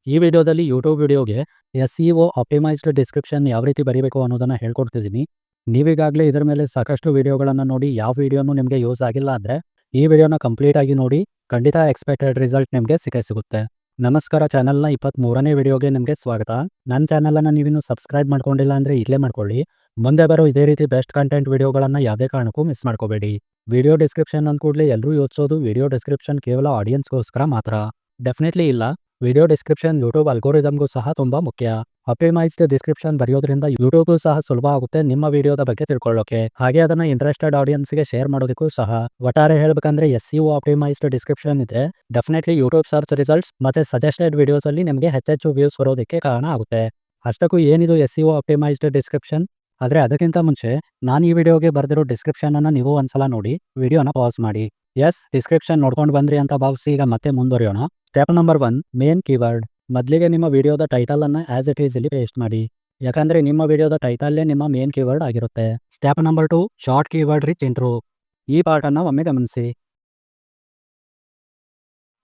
ಈ ವಿಡಿಯೋದಲ್ಲಿ ಯೂಟ್ಯೂಬ್ ವಿಡಿಯೋಗೆ SEO ಆಪ್ಟಿಮೈಸ್ಡ್ ಡಿಸ್ಕ್ರಿಪ್ಷನ್ ಯಾವ ರೀತಿ ಬರೀಬೇಕು ಅನ್ನೋದನ್ನು ಹೇಳ್ಕೊಡ್ತಿದ್ದೀನಿ. ನೀವೀಗಾಗಲೇ ಇದರ ಮೇಲೆ ಸಾಕಷ್ಟು ವಿಡಿಯೋಗಳನ್ನು ನೋಡಿ ಯಾವ ವಿಡಿಯೋನೂ ನಿಮಗೆ ಯೂಸ್ ಆಗಿಲ್ಲ ಅಂದರೆ ಈ ವಿಡಿಯೋನ ಕಂಪ್ಲೀಟ್ ಆಗಿ ನೋಡಿ, ಖಂಡಿತ ಎಕ್ಸ್ಪೆಕ್ಟೆಡ್ ರಿಸಲ್ಟ್ ನಿಮಗೆ ಸಿಗುತ್ತೆ. ನಮಸ್ಕಾರ, ಚಾನಲ್ನ 23ನೇ ವಿಡಿಯೋಗೆ ನಿಮಗೆ ಸ್ವಾಗತ. ನನ್ನ ಚಾನಲನ್ನು ನೀವಿನ್ನೂ ಸಬ್ಸ್ಕ್ರೈಬ್ ಮಾಡ್ಕೊಂಡಿಲ್ಲ ಅಂದರೆ ಈಗಲೇ ಮಾಡ್ಕೊಳ್ಳಿ. ಮುಂದೆ ಬರೋ ಇದೇ ರೀತಿ ಬೆಸ್ಟ್ ಕಂಟೆಂಟ್ ವಿಡಿಯೋಗಳನ್ನು ಯಾವುದೇ ಕಾರಣಕ್ಕೂ ಮಿಸ್ ಮಾಡ್ಕೋಬೇಡಿ. ವಿಡಿಯೋ ಡಿಸ್ಕ್ರಿಪ್ಷನ್ ಅಂದ ಕೂಡಲೇ ಎಲ್ಲರೂ ಯೋಚಿಸೋದು ವಿಡಿಯೋ ಡಿಸ್ಕ್ರಿಪ್ಷನ್ ಕೇವಲ ಆಡಿಯನ್ಸ್ಗೋಸ್ಕರ ಮಾತ್ರ. ಡೆಫಿನೆಟ್ಲಿ ಇಲ್ಲ. ವಿಡಿಯೋ ಡಿಸ್ಕ್ರಿಪ್ಷನ್ ಯೂಟ್ಯೂಬ್ ಅಲ್ಗೋರಿದಮ್ಗೂ ಸಹ ತುಂಬಾ ಮುಖ್ಯ. ಆಪ್ಟಿಮೈಸ್ಡ್ ಡಿಸ್ಕ್ರಿಪ್ಷನ್ ಬರೆಯೋದ್ರಿಂದ ಯೂಟ್ಯೂಬ್ಗೂ ಸಹ ಸುಲಭ ಆಗುತ್ತೆ ನಿಮ್ಮ ವಿಡಿಯೋದ ಬಗ್ಗೆ ತಿಳ್ಕೊಳ್ಳೋಕೆ, ಹಾಗೆ ಅದನ್ನ ಇಂಟ್ರೆಸ್ಟೆಡ್ ಆಡಿಯನ್ಸ್ಗೆ ಶೇರ್ ಮಾಡೋದಕ್ಕೂ ಸಹ. ಒಟ್ಟಾರೆ ಹೇಳ್ಬೇಕಂದ್ರೆ SEO ಆಪ್ಟಿಮೈಸ್ಡ್ ಡಿಸ್ಕ್ರಿಪ್ಷನ್ ಇದ್ರೆ ಡೆಫಿನೆಟ್ಲಿ ಯೂಟ್ಯೂಬ್ ಸರ್ಚ್ ರಿಸಲ್ಟ್ಸ್ ಮತ್ತೆ ಸಜೆಸ್ಟೆಡ್ ವಿಡಿಯೋಸ್ ಅಲ್ಲಿ ನಿಮಗೆ ಹೆಚ್ಚೆಚ್ಚು ವ್ಯೂಸ್ ಬರೋದಕ್ಕೆ ಕಾರಣ ಆಗುತ್ತೆ. ಅಷ್ಟಕ್ಕೂ ಏನಿದು SEO ಆಪ್ಟಿಮೈಸ್ಡ್ ಡಿಸ್ಕ್ರಿಪ್ಷನ್? ಆದ್ರೆ ಅದಕ್ಕಿಂತ ಮುಂಚೆ ನಾನು ಈ ವಿಡಿಯೋಗೆ ಬರೆದಿರೋ ಡಿಸ್ಕ್ರಿಪ್ಷನ್ ಅನ್ನ ನೀವು ಒಂದ್ಸಲ ನೋಡಿ ವಿಡಿಯೋನ ಪಾಸ್ ಮಾಡಿ. ಡಿಸ್ಕ್ರಿಪ್ಷನ್ ನೋಡ್ಕೊಂಡು ಬಂದ್ರಿ ಅಂತ ಭಾವಿಸಿ ಈಗ ಮತ್ತೆ ಮುಂದುವರಿಯೋಣ. Step number 1, main keyword. ಮೊದಲಿಗೆ ನಿಮ್ಮ ವಿಡಿಯೋದ ಟೈಟಲ್ ಅನ್ನ ಆಸ್ ಇಟ್ ಈಸ್ ಇಲ್ಲಿ ಪೇಸ್ಟ್ ಮಾಡಿ, ಯಾಕಂದ್ರೆ ನಿಮ್ಮ ವಿಡಿಯೋದ ಟೈಟಲ್ಲೇ ನಿಮ್ಮ ಮೇನ್ ಕೀವರ್ಡ್ ಆಗಿರುತ್ತೆ. Step number 2, short keyword rich intro. ಈ ಪಾರ್ಟ್ ಅನ್ನ ಒಮ್ಮೆ ಗಮನಿಸಿ.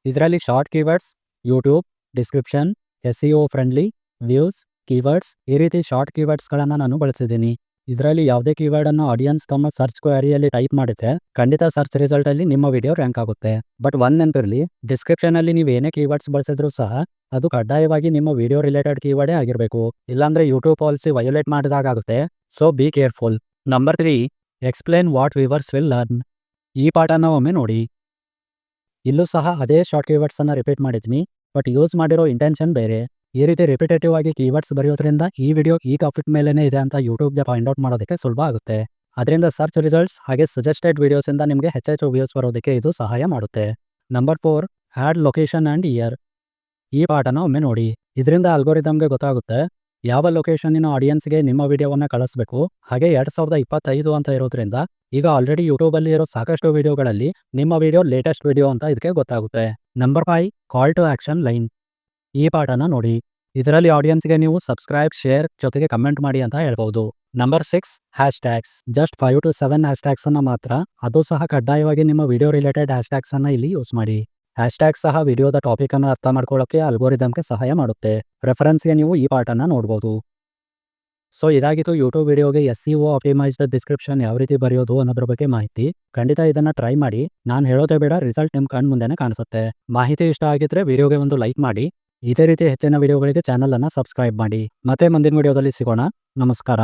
ಇದರಲ್ಲಿ short keywords, YouTube, description, SEO friendly, views, keywords, ಈ ರೀತಿ ಶಾರ್ಟ್ ಕೀವರ್ಡ್ಸ್ಗಳನ್ನು ನಾನು ಬಳಸಿದ್ದೀನಿ. ಇದರಲ್ಲಿ ಯಾವುದೇ ಕೀವರ್ಡ್ ಅನ್ನು ಆಡಿಯನ್ಸ್ ತಮ್ಮ ಸರ್ಚ್ ಕ್ವೆರಿಯಲ್ಲಿ ಟೈಪ್ ಮಾಡಿದ್ರೆ ಖಂಡಿತ ಸರ್ಚ್ ರಿಸಲ್ಟ್ ಅಲ್ಲಿ ನಿಮ್ಮ ವಿಡಿಯೋ ರ್ಯಾಂಕ್ ಆಗುತ್ತೆ. ಬಟ್ ಒಂದ್ ನೆನಪಿರಲಿ, ಡಿಸ್ಕ್ರಿಪ್ಷನ್ ಅಲ್ಲಿ ನೀವು ಏನೇ ಕೀವರ್ಡ್ಸ್ ಬಳಸಿದ್ರು ಸಹ ಅದು ಕಡ್ಡಾಯವಾಗಿ ನಿಮ್ಮ ವಿಡಿಯೋ ರಿಲೇಟೆಡ್ ಕೀವರ್ಡೇ ಆಗಿರಬೇಕು. ಇಲ್ಲಾಂದ್ರೆ ಯೂಟ್ಯೂಬ್ ಪಾಲಿಸಿ ವಯೋಲೇಟ್ ಮಾಡಿದಾಗುತ್ತೆ. So be careful. Number 3, explain what viewers will learn. ಈ ಪಾಠನ ಒಮ್ಮೆ ನೋಡಿ. ಇಲ್ಲೂ ಸಹ ಅದೇ ಶಾರ್ಟ್ ಕೀವರ್ಡ್ಸ್ ಅನ್ನ ರಿಪೀಟ್ ಮಾಡಿದ್ದೀನಿ, ಬಟ್ ಯೂಸ್ ಮಾಡಿರೋ ಇಂಟೆನ್ಷನ್ ಬೇರೆ. ಈ ರೀತಿ ರಿಪಿಟೇಟಿವ್ ಆಗಿ ಕೀವರ್ಡ್ಸ್ ಬರೆಯೋದ್ರಿಂದ ಈ ವಿಡಿಯೋ ಈ ಟಾಪಿಕ್ ಮೇಲೇನೆ ಇದೆ ಅಂತ ಯೂಟ್ಯೂಬ್ಗೆ ಫೈಂಡ್ ಔಟ್ ಮಾಡೋದಕ್ಕೆ ಸುಲಭ ಆಗುತ್ತೆ. ಅದರಿಂದ ಸರ್ಚ್ ರಿಸಲ್ಟ್ಸ್ ಹಾಗೆ ಸಜೆಸ್ಟೆಡ್ ವಿಡಿಯೋಸ್ ಇಂದ ನಿಮಗೆ ಹೆಚ್ಚೆಚ್ಚು ವ್ಯೂಸ್ ಬರೋದಕ್ಕೆ ಇದು ಸಹಾಯ ಮಾಡುತ್ತೆ. Number 4, add location and year. ಈ ಪಾಠನ ಒಮ್ಮೆ ನೋಡಿ. ಇದರಿಂದ ಅಲ್ಗೋರಿದಮ್ಗೆ ಗೊತ್ತಾಗುತ್ತೆ ಯಾವ ಲೊಕೇಶನ್ನಿನ ಆಡಿಯನ್ಸ್ಗೆ ನಿಮ್ಮ ವಿಡಿಯೋವನ್ನು ಕಳಿಸ್ಬೇಕು. ಹಾಗೆ 2025 ಅಂತ ಇರೋದ್ರಿಂದ ಈಗ ಆಲ್ರೆಡಿ ಯೂಟ್ಯೂಬಲ್ಲಿ ಇರೋ ಸಾಕಷ್ಟು ವಿಡಿಯೋಗಳಲ್ಲಿ ನಿಮ್ಮ ವಿಡಿಯೋ ಲೇಟೆಸ್ಟ್ ವಿಡಿಯೋ ಅಂತ ಇದಕ್ಕೆ ಗೊತ್ತಾಗುತ್ತೆ. Number 5, call to action line. ಈ ಪಾಠನ ನೋಡಿ. ಇದರಲ್ಲಿ ಆಡಿಯನ್ಸ್ಗೆ ನೀವು ಸಬ್ಸ್ಕ್ರೈಬ್, ಶೇರ್ ಜೊತೆಗೆ ಕಮೆಂಟ್ ಮಾಡಿ ಅಂತ ಹೇಳ್ಬೋದು. ನಂಬರ್ 6, ಹ್ಯಾಶ್ಟ್ಯಾಗ್ಸ್. ಜಸ್ಟ್ 5 to 7 ಹ್ಯಾಶ್ಟ್ಯಾಗ್ಸ್ ಅನ್ನ ಮಾತ್ರ, ಅದು ಸಹ ಕಡ್ಡಾಯವಾಗಿ ನಿಮ್ಮ ವಿಡಿಯೋ ರಿಲೇಟೆಡ್ ಹ್ಯಾಶ್ಟ್ಯಾಗ್ಸ್ ಅನ್ನ ಇಲ್ಲಿ ಯೂಸ್ ಮಾಡಿ. ಹ್ಯಾಶ್ಟ್ಯಾಗ್ ಸಹ ವಿಡಿಯೋದ ಟಾಪಿಕ್ ಅನ್ನು ಅರ್ಥ ಮಾಡ್ಕೊಳ್ಳೋಕೆ ಅಲ್ಗೋರಿದಮ್ಗೆ ಸಹಾಯ ಮಾಡುತ್ತೆ. ರೆಫರೆನ್ಸ್ಗೆ ನೀವು ಈ ಪಾಠನ ನೋಡ್ಬೋದು. ಸೊ ಇದಾಗಿತ್ತು ಯೂಟ್ಯೂಬ್ ವಿಡಿಯೋಗೆ SEO ಆಪ್ಟಿಮೈಸ್ಡ್ ಡಿಸ್ಕ್ರಿಪ್ಷನ್ ಯಾವ ರೀತಿ ಬರೆಯೋದು ಅನ್ನೋದ್ರ ಬಗ್ಗೆ ಮಾಹಿತಿ. ಖಂಡಿತ ಇದನ್ನ ಟ್ರೈ ಮಾಡಿ. ನಾನು ಹೇಳೋದೇ ಬೇಡ, ರಿಸಲ್ಟ್ ನಿಮ್ಮ ಕಣ್ಣು ಮುಂದೆನೆ ಕಾಣಿಸುತ್ತೆ. ಮಾಹಿತಿ ಇಷ್ಟ ಆಗಿದ್ರೆ ವಿಡಿಯೋಗೆ ಒಂದು ಲೈಕ್ ಮಾಡಿ. ಇದೇ ರೀತಿ ಹೆಚ್ಚಿನ ವಿಡಿಯೋಗಳಿಗೆ ಚಾನಲ್ ಅನ್ನ ಸಬ್ಸ್ಕ್ರೈಬ್ ಮಾಡಿ. ಮತ್ತೆ ಮುಂದಿನ ವಿಡಿಯೋದಲ್ಲಿ ಸಿಗೋಣ. ನಮಸ್ಕಾರ.